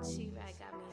She-Rag got me.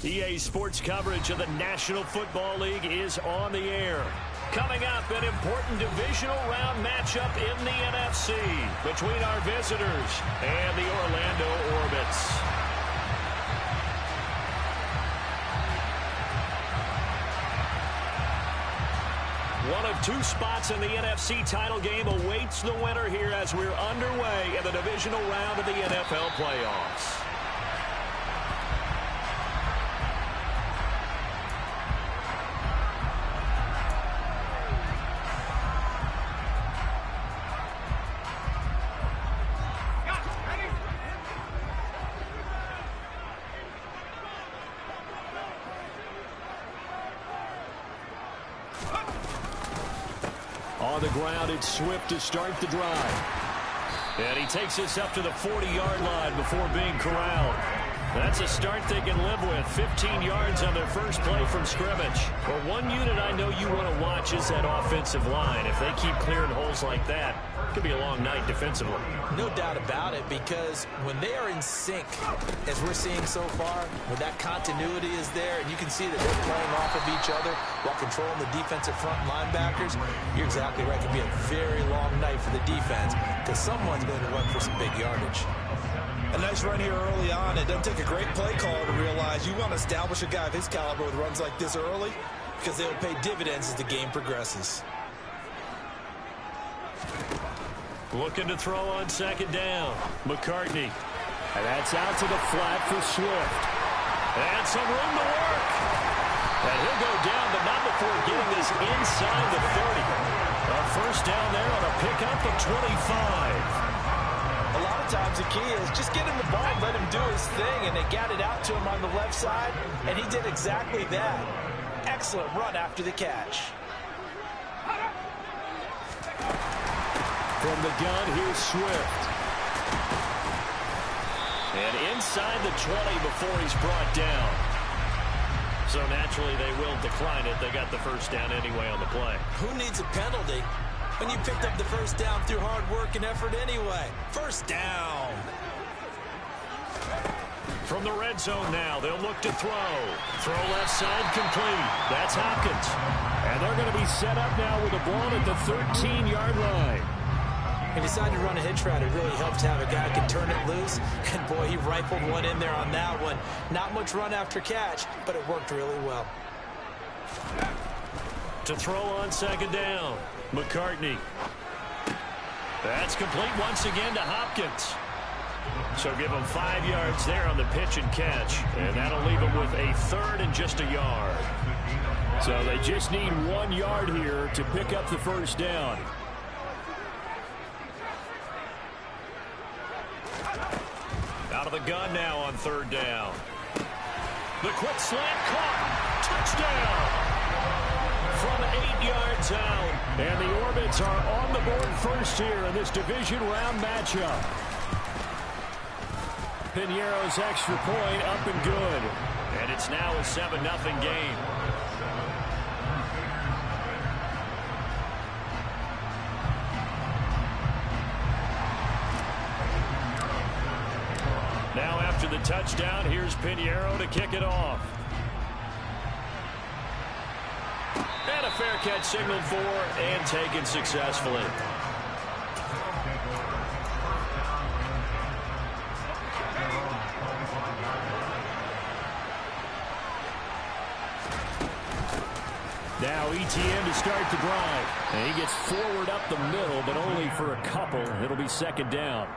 EA Sports coverage of the National Football League is on the air. Coming up, an important divisional round matchup in the NFC between our visitors and the Orlando Orbits. One of two spots in the NFC title game awaits the winner here as we're underway in the divisional round of the NFL playoffs. On the ground, it's Swift to start the drive. And he takes us up to the 40-yard line before being corralled. That's a start they can live with. 15 yards on their first play from scrimmage. Well, one unit I know you want to watch is that offensive line. If they keep clearing holes like that, it could be a long night defensively. No doubt about it, because when they are in sync, as we're seeing so far, when that continuity is there, and you can see that they're playing off of each other while controlling the defensive front linebackers, you're exactly right. It could be a very long night for the defense, because someone's going to run for some big yardage. A nice run here early on. It doesn't take a great play caller to realize you want to establish a guy of his caliber with runs like this early, because they'll pay dividends as the game progresses. Looking to throw on second down. McCartney. And that's out to the flat for Swift. And some room to work. And he'll go down, but not before getting this inside the 30. A first down there on a pickup of 25. A lot of times the key is just get him the ball and let him do his thing, and they got it out to him on the left side, and he did exactly that. Excellent run after the catch. From the gun, here's Swift. And inside the 20 before he's brought down. So naturally they will decline it. They got the first down anyway on the play. Who needs a penalty when you picked up the first down through hard work and effort anyway? First down. From the red zone now, they'll look to throw. Throw left side complete. That's Hopkins. And they're going to be set up now with a ball at the 13-yard line. He decided to run a hitch route. It really helps to have a guy who can turn it loose. And, boy, he rifled one in there on that one. Not much run after catch, but it worked really well. To throw on second down, McCartney. That's complete once again to Hopkins. So give him 5 yards there on the pitch and catch. And that'll leave him with a third and just a yard. So they just need 1 yard here to pick up the first down. Out of the gun now on third down. The quick slant caught. Touchdown. From 8 yards out. And the Orbits are on the board first here in this division round matchup. Piñeiro's extra point up and good. And it's now a 7-0 game. Now after the touchdown, here's Piñeiro to kick it off. And a fair catch signaled for and taken successfully. Now ETN to start the drive. And he gets forward up the middle, but only for a couple. It'll be second down.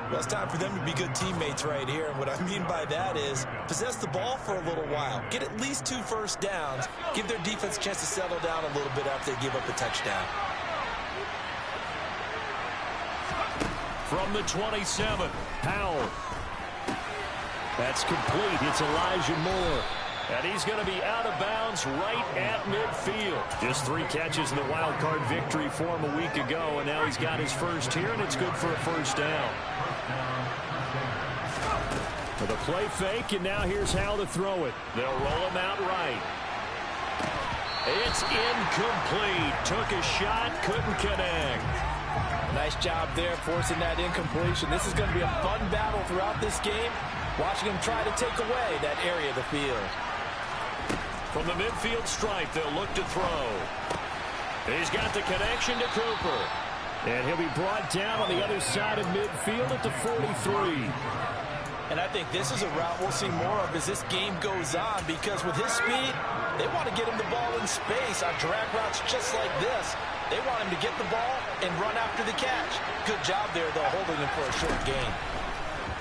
Well, it's time for them to be good teammates right here. And what I mean by that is possess the ball for a little while. Get at least 2 first downs. Give their defense a chance to settle down a little bit after they give up a touchdown. From the 27, Powell. That's complete. It's Elijah Moore. And he's going to be out of bounds right at midfield. Just 3 catches in the wild card victory for him a week ago, and now he's got his first here, and it's good for a first down. For the play fake, and now here's how to throw it. They'll roll him out right. It's incomplete. Took a shot, couldn't connect. Nice job there forcing that incompletion. This is going to be a fun battle throughout this game. Watching him try to take away that area of the field. From the midfield stripe, they'll look to throw. He's got the connection to Cooper. And he'll be brought down on the other side of midfield at the 43. And I think this is a route we'll see more of as this game goes on, because with his speed, they want to get him the ball in space on drag routes just like this. They want him to get the ball and run after the catch. Good job there, though, holding him for a short gain.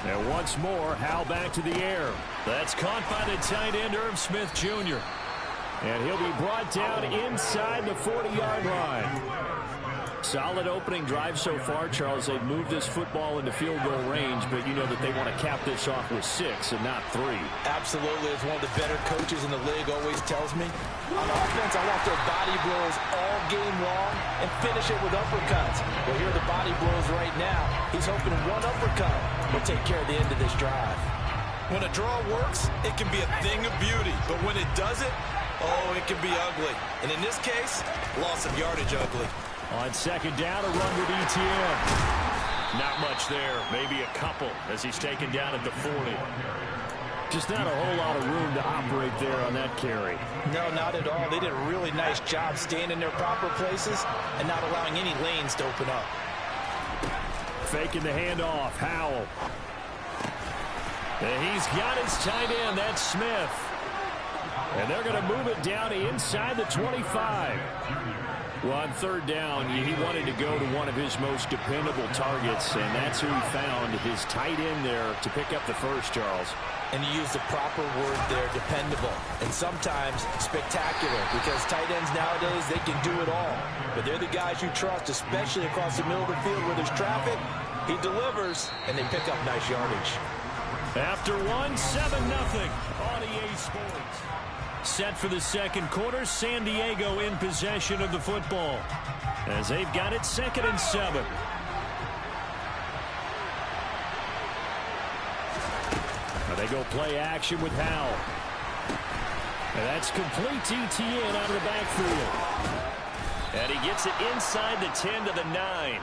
And once more, Howell back to the air. That's caught by the tight end, Irv Smith Jr. And he'll be brought down inside the 40-yard line. Solid opening drive so far, Charles. They've moved this football into field goal range, but you know that they want to cap this off with 6 and not 3. Absolutely. As one of the better coaches in the league always tells me, on offense, I want their body blows all game long and finish it with uppercuts. Well, here are the body blows right now. He's hoping one uppercut will take care of the end of this drive. When a draw works, it can be a thing of beauty. But when it doesn't, oh, it can be ugly. And in this case, loss of yardage ugly. On second down, a run with ETN. Not much there. Maybe a couple as he's taken down at the 40. Just not a whole lot of room to operate there on that carry. No, not at all. They did a really nice job staying in their proper places and not allowing any lanes to open up. Faking the handoff. Howell. And he's got his tight end. That's Smith. And they're going to move it down inside the 25. Well, on third down, he wanted to go to one of his most dependable targets, and that's who he found, his tight end there, to pick up the first, Charles. And you use the proper word there, dependable, and sometimes spectacular, because tight ends nowadays, they can do it all. But they're the guys you trust, especially across the middle of the field where there's traffic. He delivers, and they pick up nice yardage. After 1, 7-0 on EA Sports. Set for the second quarter, San Diego in possession of the football as they've got it 2nd and 7. Now they go play action with Howell. And that's complete to ETN out of the backfield. And he gets it inside the 10 to the 9.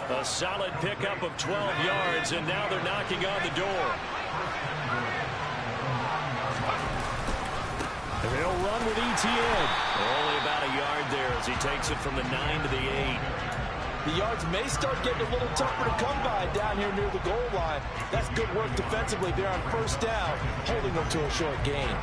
A solid pickup of 12 yards, and now they're knocking on the door. They'll run with ETN. Only about a yard there as he takes it from the 9 to the 8. The yards may start getting a little tougher to come by down here near the goal line. That's good work defensively there on first down, holding them to a short gain.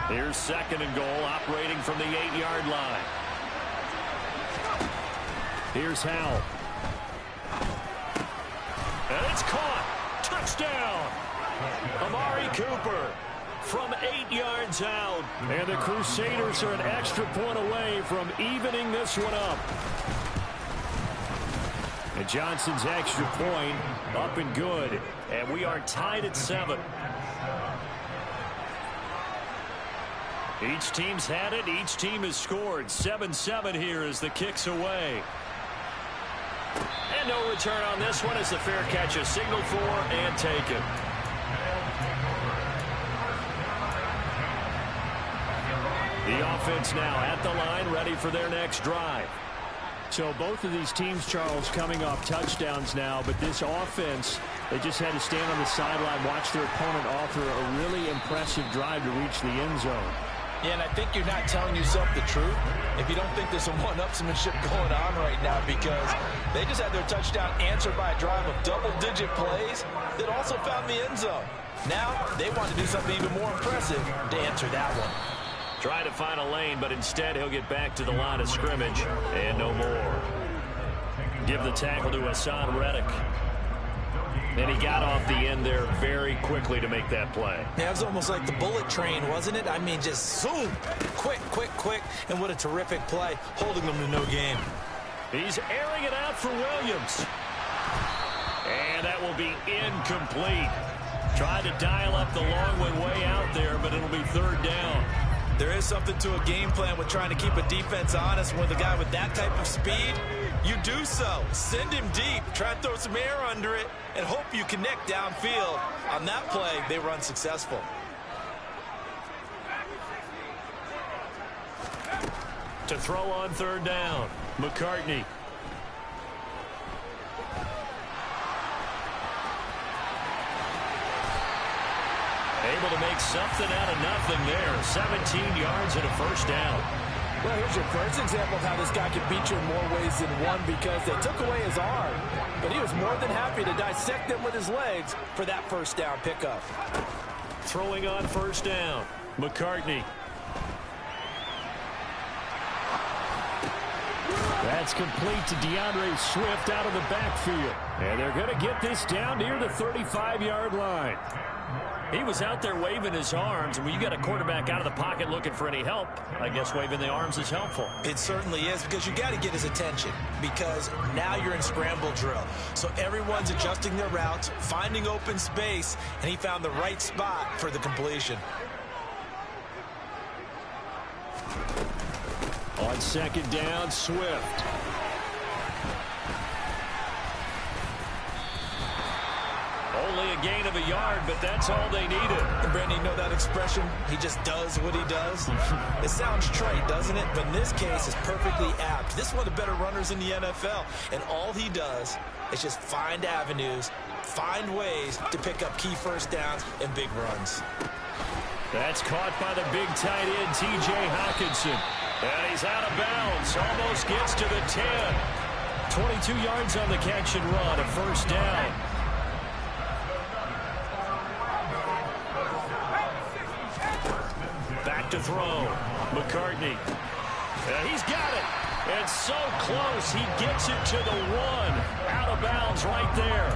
Here's 2nd and goal, operating from the 8-yard line. Here's Howell. And it's caught. Touchdown. Amari Cooper from 8 yards out. And the Crusaders are an extra point away from evening this one up. And Johnson's extra point up and good. And we are tied at 7. Each team's had it. Each team has scored. 7-7 here as the kick's away. And no return on this one as the fair catch is signaled for and taken. The offense now at the line, ready for their next drive. So both of these teams, Charles, coming off touchdowns now, but this offense, they just had to stand on the sideline, watch their opponent author a really impressive drive to reach the end zone. Yeah, and I think you're not telling yourself the truth if you don't think there's some one-upsmanship going on right now, because they just had their touchdown answered by a drive of double-digit plays that also found the end zone. Now they want to do something even more impressive to answer that one. Try to find a lane, but instead he'll get back to the line of scrimmage and no more. Give the tackle to Hassan Reddick. And he got off the end there very quickly to make that play. Yeah, it was almost like the bullet train, wasn't it? I mean, just zoom, quick, and what a terrific play, holding them to no gain. He's airing it out for Williams. And that will be incomplete. Tried to dial up the long way out there, but it'll be 3rd down. There is something to a game plan with trying to keep a defense honest. With a guy with that type of speed, you do so. Send him deep, try to throw some air under it, and hope you connect downfield. On that play, they were unsuccessful. To throw on 3rd down, McCartney. Able to make something out of nothing there. 17 yards and a 1st down. Well, here's your first example of how this guy can beat you in more ways than one, because they took away his arm, but he was more than happy to dissect them with his legs for that 1st down pickup. Throwing on 1st down, McCartney. That's complete to DeAndre Swift out of the backfield. And they're going to get this down near the 35-yard line. He was out there waving his arms, and when you got a quarterback out of the pocket looking for any help, I guess waving the arms is helpful. It certainly is, because you got to get his attention, because now you're in scramble drill. So everyone's adjusting their routes, finding open space, and he found the right spot for the completion. On 2nd down, Swift. gain of a yard, but that's all they needed. And Brandon, you know that expression? He just does what he does. It sounds trite, doesn't it? But in this case, it's perfectly apt. This is one of the better runners in the NFL, and all he does is just find avenues, find ways to pick up key first downs and big runs. That's caught by the big tight end, T.J. Hockenson. And he's out of bounds, almost gets to the 10. 22 yards on the catch and run, a first down. Back to throw. McCartney. And he's got it. And so close. He gets it to the 1. Out of bounds right there.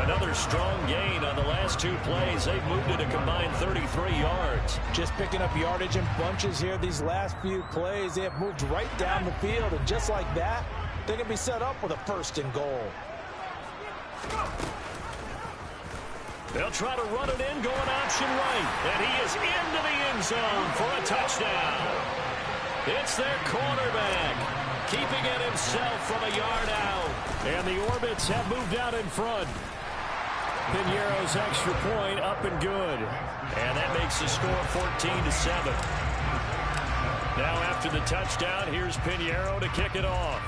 Another strong gain on the last 2 plays. They've moved it a combined 33 yards. Just picking up yardage in bunches here these last few plays. They have moved right down the field, and just like that, they can be set up with a first and goal. They'll try to run it in, going option right. And he is into the end zone for a touchdown. It's their quarterback, keeping it himself from a yard out. And the Orbits have moved out in front. Piñeiro's extra point up and good. And that makes the score 14-7. Now after the touchdown, here's Piñeiro to kick it off.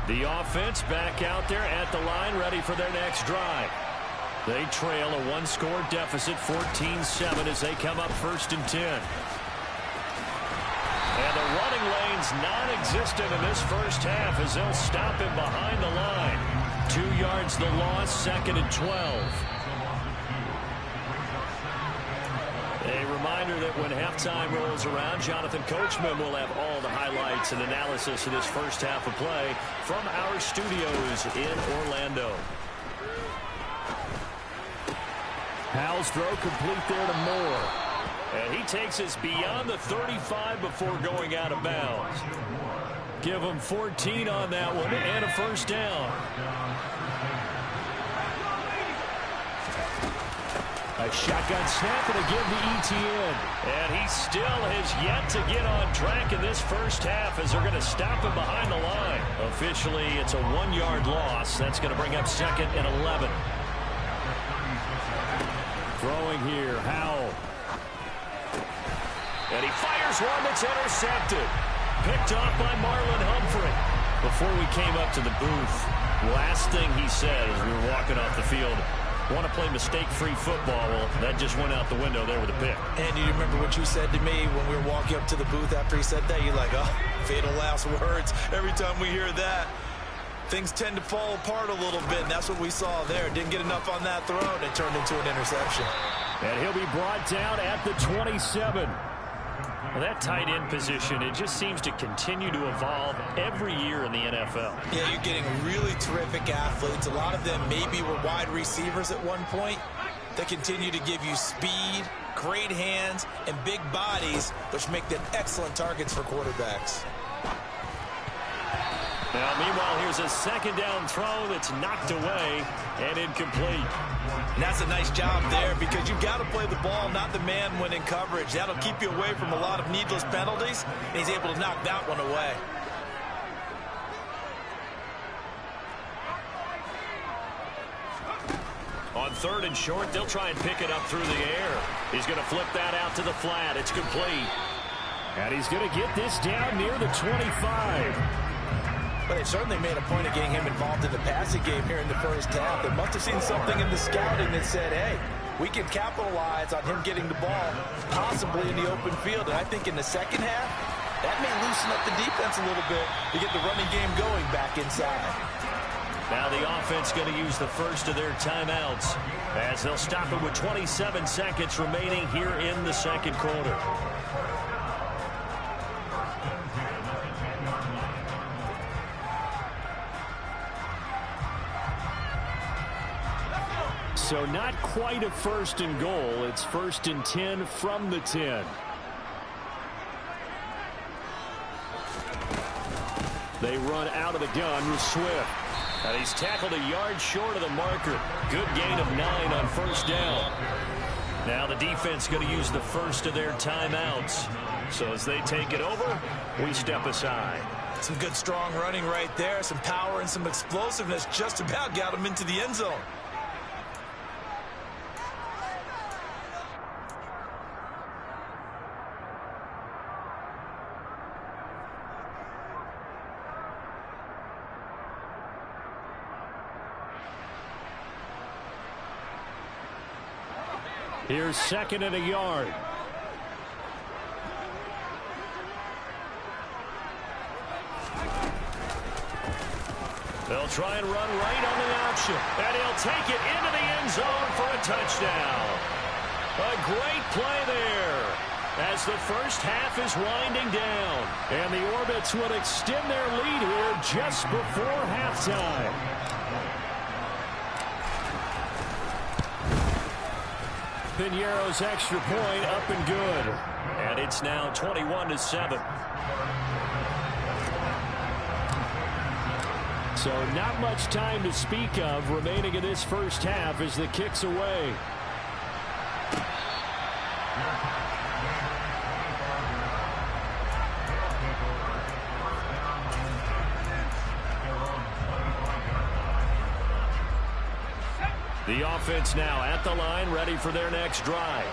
The offense back out there at the line, ready for their next drive. They trail a 1-score deficit, 14-7, as they come up 1st and 10. And the running lane's non-existent in this first half as they'll stop him behind the line. 2 yards the loss, 2nd and 12. A reminder that when halftime rolls around, Jonathan Coachman will have all the highlights and analysis of this first half of play from our studios in Orlando. Howell's throw complete there to Moore. And he takes us beyond the 35 before going out of bounds. Give him 14 on that one and a first down. A shotgun snap and a give to ETN. And he still has yet to get on track in this first half as they're going to stop him behind the line. Officially, it's a 1-yard loss. That's going to bring up 2nd and 11. Throwing here, Howell. And he fires one that's intercepted. Picked off by Marlon Humphrey. Before we came up to the booth, last thing he said as we were walking off the field, want to play mistake-free football. Well, that just went out the window there with a pick. And do you remember what you said to me when we were walking up to the booth after he said that? You're like, oh, fatal last words. Every time we hear that, things tend to fall apart a little bit, and that's what we saw there. Didn't get enough on that throw, and it turned into an interception. And he'll be brought down at the 27. Well, that tight end position, it just seems to continue to evolve every year in the NFL. Yeah, you're getting really terrific athletes. A lot of them maybe were wide receivers at one point. They continue to give you speed, great hands, and big bodies, which make them excellent targets for quarterbacks. Now, meanwhile, here's a 2nd down throw that's knocked away and incomplete. And that's a nice job there because you've got to play the ball, not the man when in coverage. That'll keep you away from a lot of needless penalties, and he's able to knock that one away. On 3rd and short, they'll try and pick it up through the air. He's going to flip that out to the flat. It's complete. And he's going to get this down near the 25. But they certainly made a point of getting him involved in the passing game here in the first half. They must have seen something in the scouting that said, hey, we can capitalize on him getting the ball possibly in the open field. And I think in the second half, that may loosen up the defense a little bit to get the running game going back inside. Now the offense going to use the first of their timeouts as they'll stop it with 27 seconds remaining here in the second quarter. So not quite a 1st and goal. It's 1st and 10 from the 10. They run out of the gun with Swift. And he's tackled a yard short of the marker. Good gain of 9 on first down. Now the defense going to use the first of their timeouts. So as they take it over, we step aside. Some good strong running right there. Some power and some explosiveness just about got him into the end zone. Here's 2nd and a yard. They'll try and run right on the option. And he'll take it into the end zone for a touchdown. A great play there as the first half is winding down. And the Orbits will extend their lead here just before halftime. Piñeiro's extra point up and good. And it's now 21-7. So not much time to speak of remaining in this first half as the kick's away. The offense now at the line, ready for their next drive.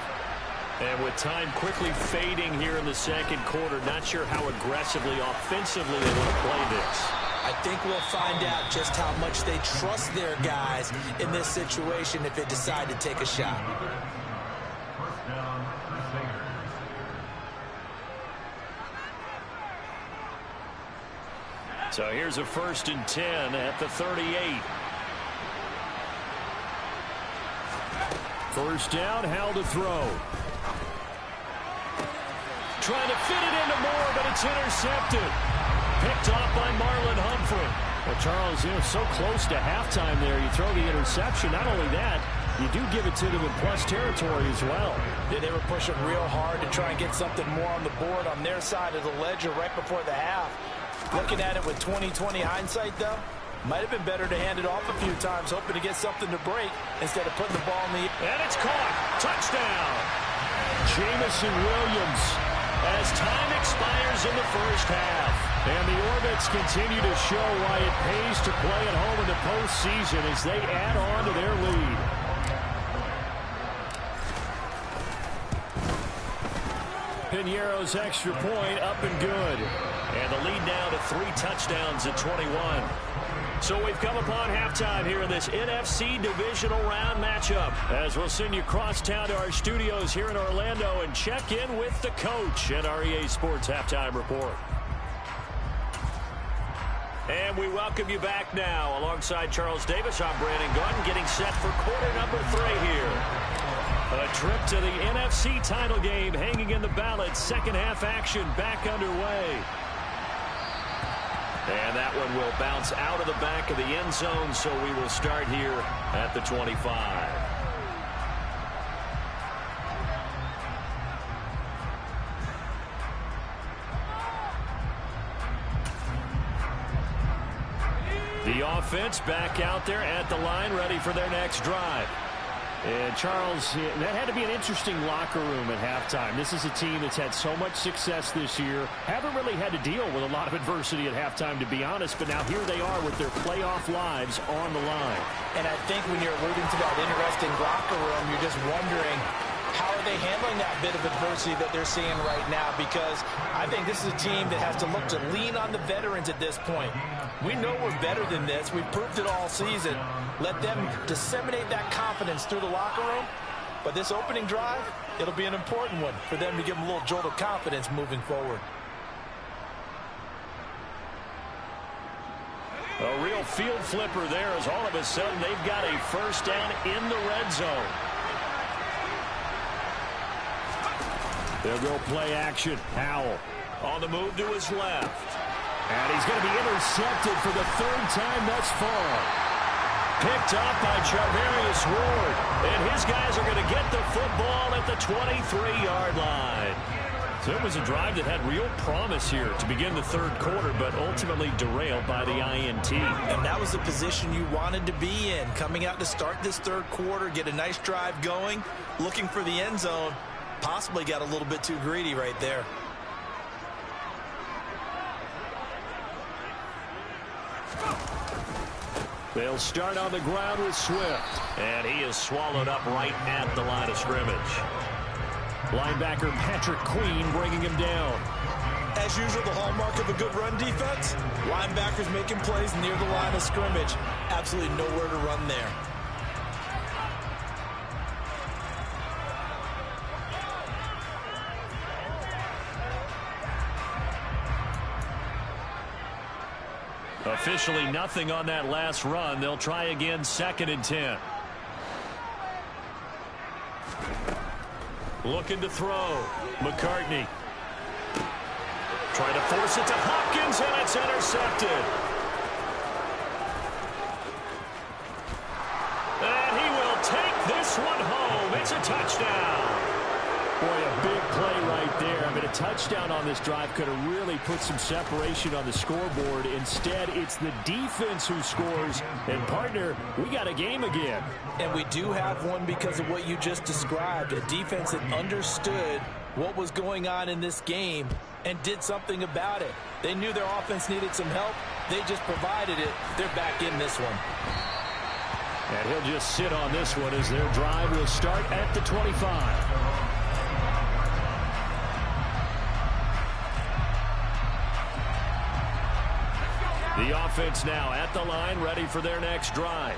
And with time quickly fading here in the second quarter, not sure how aggressively, offensively they want to play this. I think we'll find out just how much they trust their guys in this situation if they decide to take a shot. So here's a 1st and 10 at the 38. First down, Howell to throw. Trying to fit it into Moore, but it's intercepted. Picked off by Marlon Humphrey. Well, Charles, so close to halftime there. You throw the interception. Not only that, you do give it to them in plus territory as well. Yeah, they were pushing real hard to try and get something more on the board on their side of the ledger right before the half. Looking at it with 20/20 hindsight, though, might have been better to hand it off a few times, hoping to get something to break instead of putting the ball in the... And it's caught. Touchdown. Jamison Williams as time expires in the first half. And the Orbits continue to show why it pays to play at home in the postseason as they add on to their lead. Piñeiro's extra point up and good. And the lead now to 3 touchdowns at 21. So we've come upon halftime here in this NFC divisional round matchup, as we'll send you cross town to our studios here in Orlando and check in with the coach at our EA Sports Halftime Report. And we welcome you back now. Alongside Charles Davis, I'm Brandon Gaudin, getting set for quarter number 3 here. A trip to the NFC title game hanging in the balance. Second half action back underway. And that one will bounce out of the back of the end zone, so we will start here at the 25. The offense back out there at the line, ready for their next drive. And Charles, that had to be an interesting locker room at halftime. This is a team that's had so much success this year. Haven't really had to deal with a lot of adversity at halftime, to be honest. But now here they are with their playoff lives on the line. And I think when you're alluding to that interesting locker room, you're just wondering, how are they handling that bit of adversity that they're seeing right now? Because I think this is a team that has to look to lean on the veterans at this point. We know we're better than this. We've proved it all season. Let them disseminate that confidence through the locker room. But this opening drive, it'll be an important one for them to give them a little jolt of confidence moving forward. A real field flipper there as all of a sudden they've got a first down in the red zone. They'll go play action. Howell on the move to his left. And he's going to be intercepted for the 3rd time thus far. Picked up by Charvarius Ward. And his guys are going to get the football at the 23-yard line. So it was a drive that had real promise here to begin the third quarter, but ultimately derailed by the INT. And that was the position you wanted to be in, coming out to start this third quarter, get a nice drive going, looking for the end zone. Possibly got a little bit too greedy right there. They'll start on the ground with Swift. And he is swallowed up right at the line of scrimmage. Linebacker Patrick Queen bringing him down. As usual, the hallmark of a good run defense, linebackers making plays near the line of scrimmage. Absolutely nowhere to run there. Officially nothing on that last run. They'll try again, 2nd and 10. Looking to throw. McCartney. Trying to force it to Hopkins, and it's intercepted. And he will take this one home. It's a touchdown. Boy, a big play right there. I mean, a touchdown on this drive could have really put some separation on the scoreboard. Instead, it's the defense who scores. And, partner, we got a game again. And we do have one because of what you just described. A defense that understood what was going on in this game and did something about it. They knew their offense needed some help. They just provided it. They're back in this one. And he'll just sit on this one as their drive will start at the 25. The offense now at the line, ready for their next drive.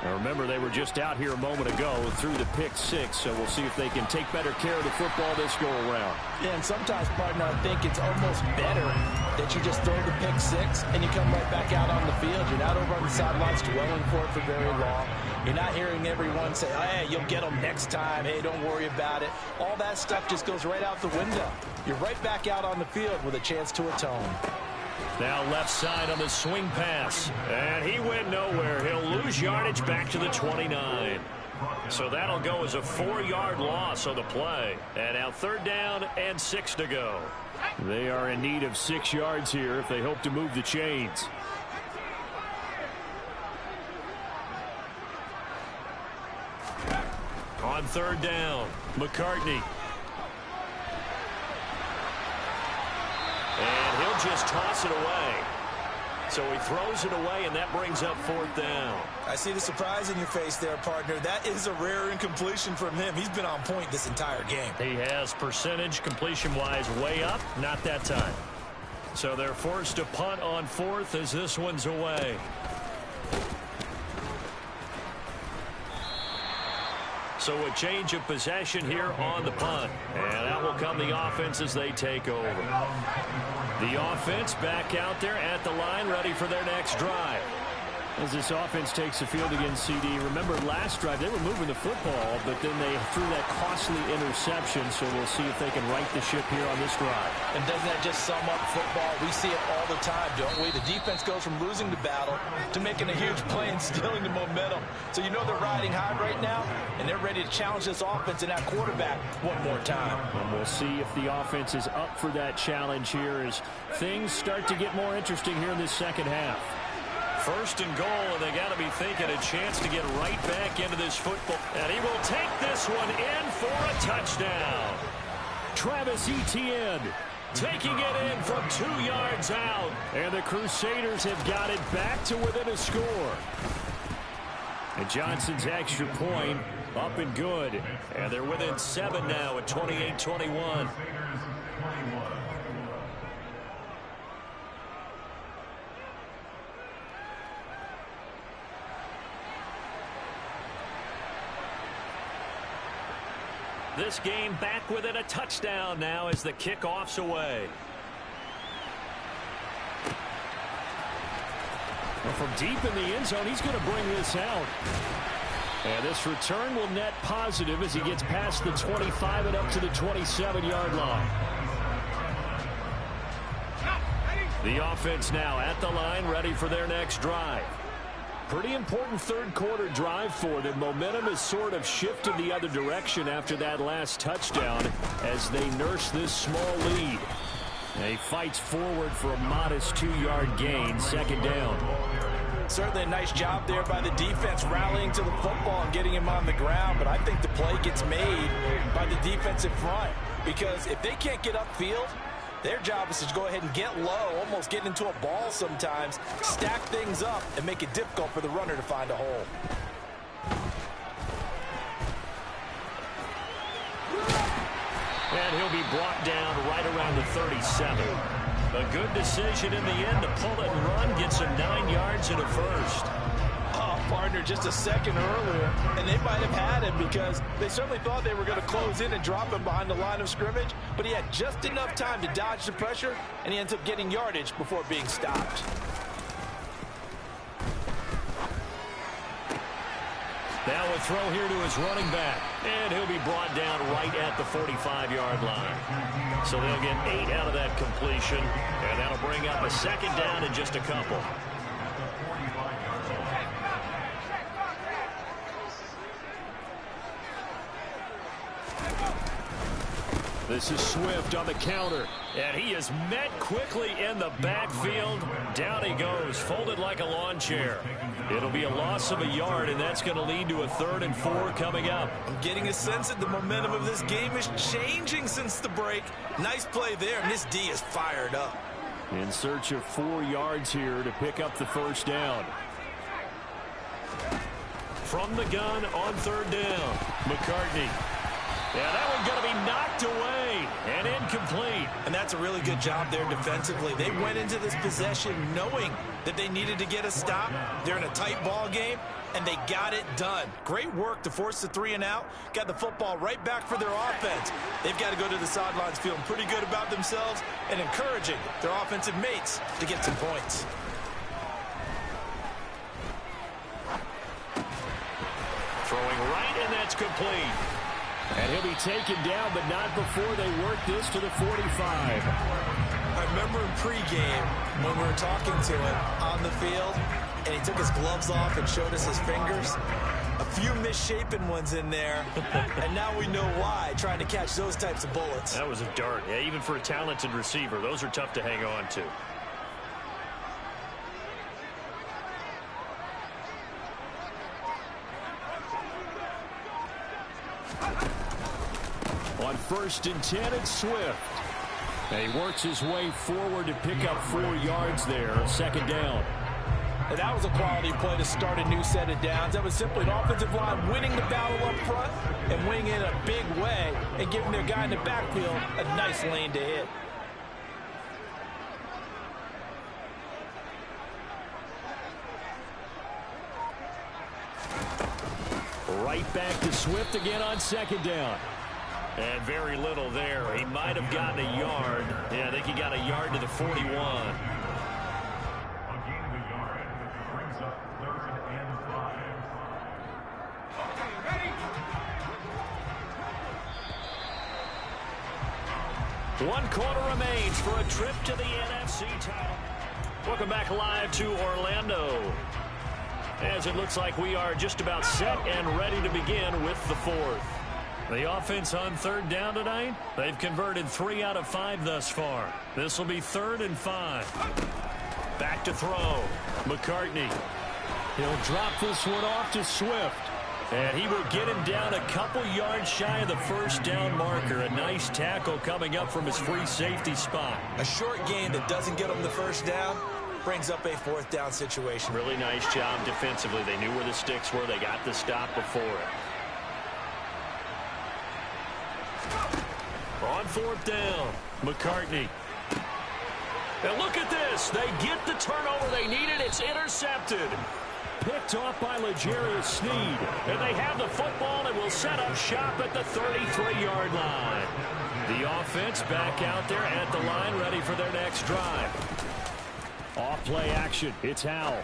Now remember, they were just out here a moment ago through the pick 6, so we'll see if they can take better care of the football this go-around. Yeah, and sometimes, partner, I think it's almost better that you just throw the pick 6 and you come right back out on the field. You're not over on the sidelines dwelling for it for very long. You're not hearing everyone say, hey, you'll get them next time. Hey, don't worry about it. All that stuff just goes right out the window. You're right back out on the field with a chance to atone. Now left side on the swing pass. And he went nowhere. He'll lose yardage back to the 29. So that'll go as a 4-yard loss on the play. And now 3rd down and 6 to go. They are in need of 6 yards here if they hope to move the chains. On 3rd down, McCartney. And he'll just toss it away. So he throws it away, and that brings up 4th down. I see the surprise in your face there, partner. That is a rare incompletion from him. He's been on point this entire game. He has percentage completion-wise way up. Not that time. So they're forced to punt on 4th as this one's away. So a change of possession here on the punt. And out will come the offense as they take over. The offense back out there at the line, ready for their next drive. As this offense takes the field against CD, remember last drive they were moving the football, but then they threw that costly interception, so we'll see if they can right the ship here on this drive. And doesn't that just sum up football? We see it all the time, don't we? The defense goes from losing the battle to making a huge play and stealing the momentum. So you know they're riding high right now, and they're ready to challenge this offense and that quarterback one more time. And we'll see if the offense is up for that challenge here as things start to get more interesting here in this second half. 1st and goal, and they got to be thinking a chance to get right back into this football. And he will take this one in for a touchdown. Travis Etienne taking it in from 2 yards out. And the Crusaders have got it back to within a score. And Johnson's extra point up and good. And they're within 7 now at 28-21. This game back within a touchdown now as the kickoff's away. Well, from deep in the end zone, he's going to bring this out. And this return will net positive as he gets past the 25 and up to the 27-yard line. The offense now at the line, ready for their next drive. Pretty important third-quarter drive for them. Momentum has sort of shifted the other direction after that last touchdown as they nurse this small lead. He fights forward for a modest 2-yard gain, second down. Certainly a nice job there by the defense rallying to the football and getting him on the ground, but I think the play gets made by the defensive front because if they can't get upfield, their job is to go ahead and get low, almost get into a ball sometimes, stack things up, and make it difficult for the runner to find a hole. And he'll be brought down right around the 37. A good decision in the end to pull it and run, gets him 9 yards and a first. Oh, partner, just a second earlier, and they might have had him because they certainly thought they were going to close in and drop him behind the line of scrimmage, but he had just enough time to dodge the pressure, and he ends up getting yardage before being stopped. Now a throw here to his running back, and he'll be brought down right at the 45-yard line. So they'll get 8 out of that completion, and that'll bring up a second down in just a couple. This is Swift on the counter, and he is met quickly in the backfield. Down he goes, folded like a lawn chair. It'll be a loss of a yard, and that's going to lead to a 3rd and 4 coming up. I'm getting a sense that the momentum of this game is changing since the break. Nice play there, and this D is fired up. In search of 4 yards here to pick up the first down. From the gun on 3rd down, McCartney. Yeah, that one's going to be knocked away and incomplete. And that's a really good job there defensively. They went into this possession knowing that they needed to get a stop. They're in a tight ball game, and they got it done. Great work to force the 3 and out. Got the football right back for their offense. They've got to go to the sidelines feeling pretty good about themselves and encouraging their offensive mates to get some points. Throwing right, and that's complete. And he'll be taken down, but not before they work this to the 45. I remember in pregame when we were talking to him on the field, and he took his gloves off and showed us his fingers. A few misshapen ones in there, and now we know why, trying to catch those types of bullets. That was a dart. Yeah, even for a talented receiver, those are tough to hang on to. On 1st and 10, it's Swift. And he works his way forward to pick up 4 yards there, second down. And that was a quality play to start a new set of downs. That was simply an offensive line winning the battle up front and winning in a big way and giving their guy in the backfield a nice lane to hit. Right back to Swift again on second down. And very little there. He might have gotten a yard. Yeah, I think he got a yard to the 41. One quarter remains for a trip to the NFC title. Welcome back live to Orlando, as it looks like we are just about set and ready to begin with the 4th. The offense on 3rd down tonight, they've converted 3 out of 5 thus far. This will be 3rd and 5. Back to throw. McCartney. He'll drop this one off to Swift. And he will get him down a couple yards shy of the first down marker. A nice tackle coming up from his free safety spot. A short gain that doesn't get him the first down brings up a 4th down situation. Really nice job defensively. They knew where the sticks were. They got the stop before it. On 4th down, McCartney. And look at this. They get the turnover they needed. It's intercepted. Picked off by L'Jarius Sneed. And they have the football and will set up shop at the 33-yard line. The offense back out there at the line, ready for their next drive. Off-play action. It's Howell.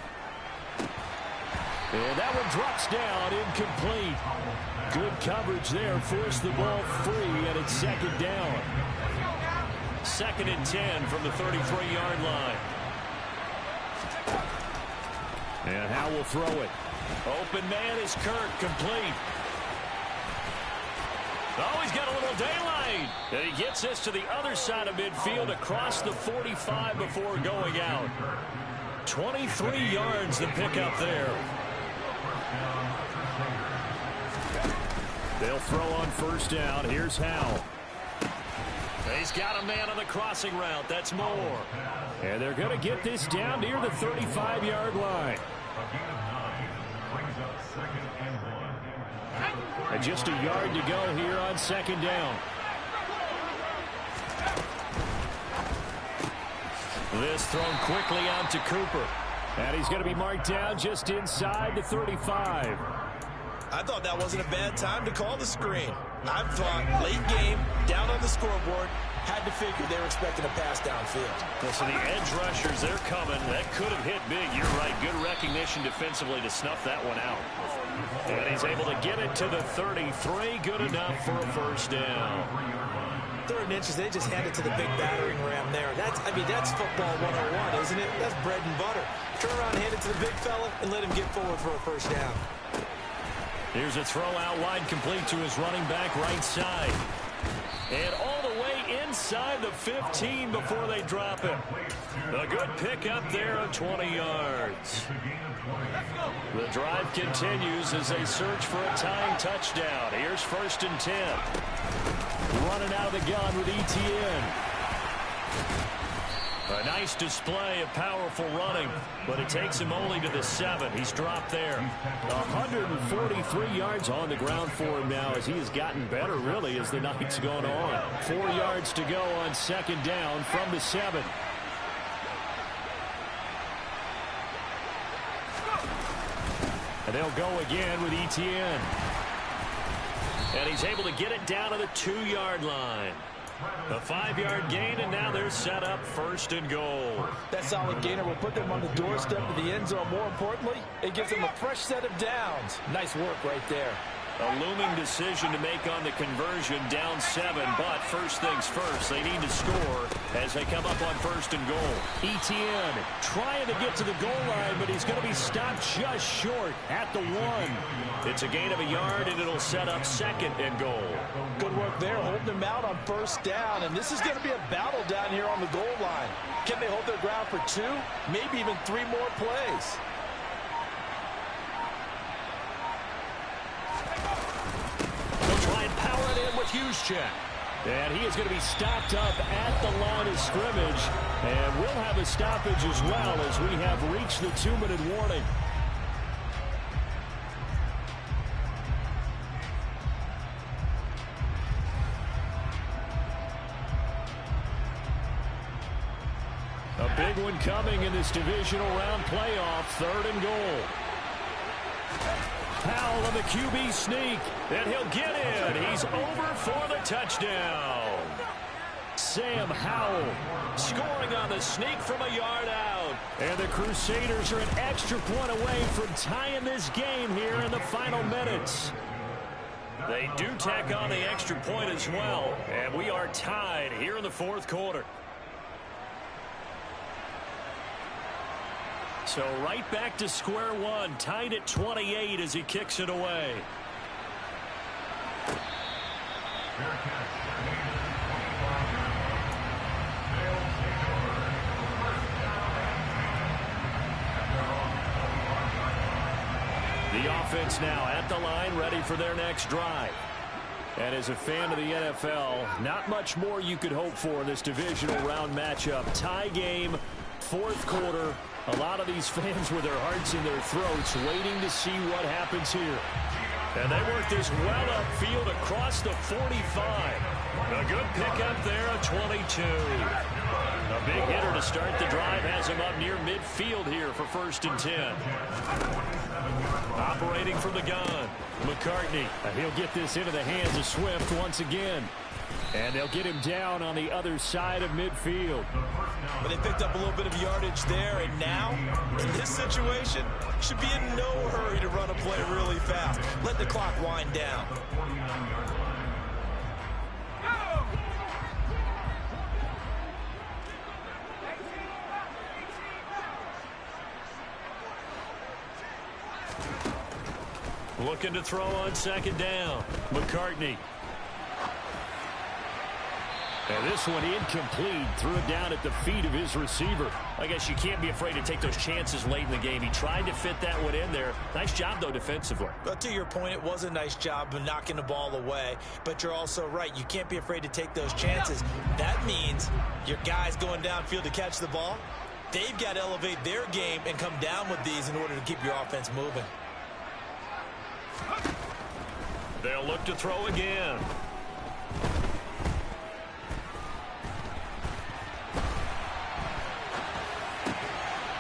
And that one drops down, incomplete. Good coverage there, forced the ball free, and it's second down. 2nd and 10 from the 33-yard line. And Howe will throw it. Open man is Kirk, complete. Oh, he's got a little daylight. And he gets this to the other side of midfield across the 45 before going out. 23 yards to pick up there. They'll throw on first down. Here's Howe. He's got a man on the crossing route. That's Moore. And they're going to get this down near the 35-yard line. And just a yard to go here on second down. This thrown quickly out to Cooper. And he's going to be marked down just inside the 35. I thought that wasn't a bad time to call the screen. I thought late game, down on the scoreboard, had to figure they were expecting a pass downfield. Well, so the edge rushers, they're coming. That could have hit big. You're right. Good recognition defensively to snuff that one out. And he's able to get it to the 33. Good enough for a first down. 3rd and inches, they just hand it to the big battering ram there. That's football 101, isn't it? That's bread and butter. Turn around, hand it to the big fella, and let him get forward for a first down. Here's a throw out wide, complete to his running back right side. And all the way inside the 15 before they drop him. A good pickup there of 20 yards. The drive continues as they search for a tying touchdown. Here's 1st and 10. Running out of the gun with Etienne. A nice display of powerful running, but it takes him only to the 7. He's dropped there. 143 yards on the ground for him now as he has gotten better, really, as the night's gone on. 4 yards to go on second down from the 7. And they'll go again with Etienne. And he's able to get it down to the 2-yard line. A 5-yard gain, and now they're set up 1st and goal. That solid gainer will put them on the doorstep of the end zone. More importantly, it gives them a fresh set of downs. Nice work right there. A looming decision to make on the conversion, down 7, but first things first, they need to score as they come up on 1st and goal. Etienne trying to get to the goal line, but he's going to be stopped just short at the 1. It's a gain of a yard, and it'll set up 2nd and goal. Good work there, holding them out on first down, and this is going to be a battle down here on the goal line. Can they hold their ground for 2, maybe even 3 more plays? Try and power it in with Juszczyk. And he is going to be stopped up at the line of scrimmage. And we'll have a stoppage as well as we have reached the 2-minute warning. A big one coming in this divisional round playoff, 3rd and goal. Powell on the QB sneak, and he'll get in. He's over for the touchdown. Sam Howell scoring on the sneak from a yard out. And the Crusaders are an extra point away from tying this game here in the final minutes. They do tack on the extra point as well, and we are tied here in the 4th quarter. So right back to square one, tied at 28 as he kicks it away. The offense now at the line, ready for their next drive. And as a fan of the NFL, not much more you could hope for in this divisional round matchup. Tie game, 4th quarter. A lot of these fans with their hearts in their throats waiting to see what happens here. And they work this well upfield across the 45. A good pickup there at 22. A big hitter to start the drive has him up near midfield here for 1st and 10. Operating from the gun, McCartney. He'll get this into the hands of Swift once again. And they'll get him down on the other side of midfield. But they picked up a little bit of yardage there, and now, in this situation, should be in no hurry to run a play really fast. Let the clock wind down. Looking to throw on second down. McCartney. And this one incomplete. Threw it down at the feet of his receiver. I guess you can't be afraid to take those chances late in the game. He tried to fit that one in there. Nice job, though, defensively. But to your point, it was a nice job of knocking the ball away. But you're also right. You can't be afraid to take those chances. That means your guys going downfield to catch the ball, they've got to elevate their game and come down with these in order to keep your offense moving. They'll look to throw again.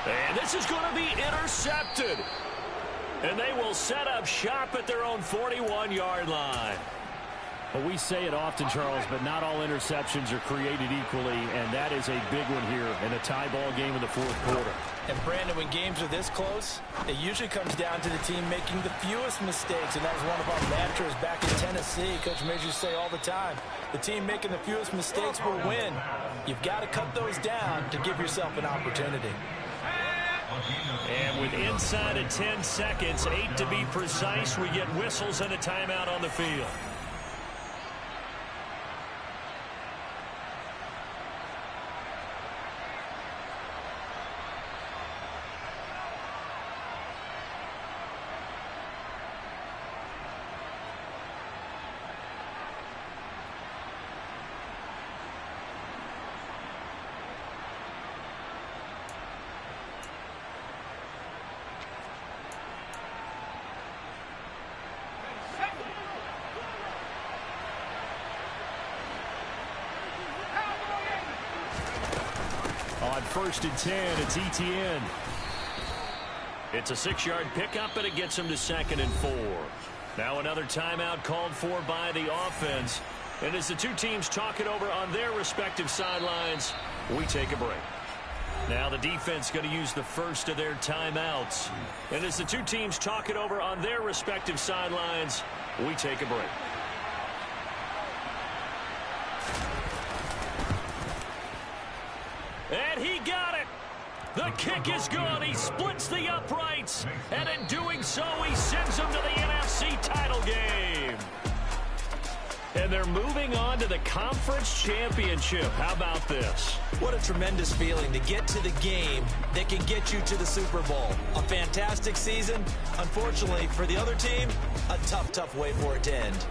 And this is going to be intercepted. And they will set up shop at their own 41-yard line. Well, we say it often, Charles, but not all interceptions are created equally, and that is a big one here in a tie ball game in the fourth quarter. And, Brandon, when games are this close, it usually comes down to the team making the fewest mistakes, and that was one of our mantras back in Tennessee. Coach Majors say all the time, the team making the fewest mistakes will win. You've got to cut those down to give yourself an opportunity. And with inside of 10 seconds, 8 to be precise, we get whistles and a timeout on the field. On 1st and 10, it's Etienne. It's a 6-yard pickup, and it gets him to 2nd and 4. Now another timeout called for by the offense. And as the two teams talk it over on their respective sidelines, we take a break. Now the defense going to use the first of their timeouts. And as the two teams talk it over on their respective sidelines, we take a break. And he got it. The kick is good. He splits the uprights. And in doing so, he sends them to the NFC title game. And they're moving on to the conference championship. How about this? What a tremendous feeling to get to the game that can get you to the Super Bowl. A fantastic season. Unfortunately, for the other team, a tough way for it to end.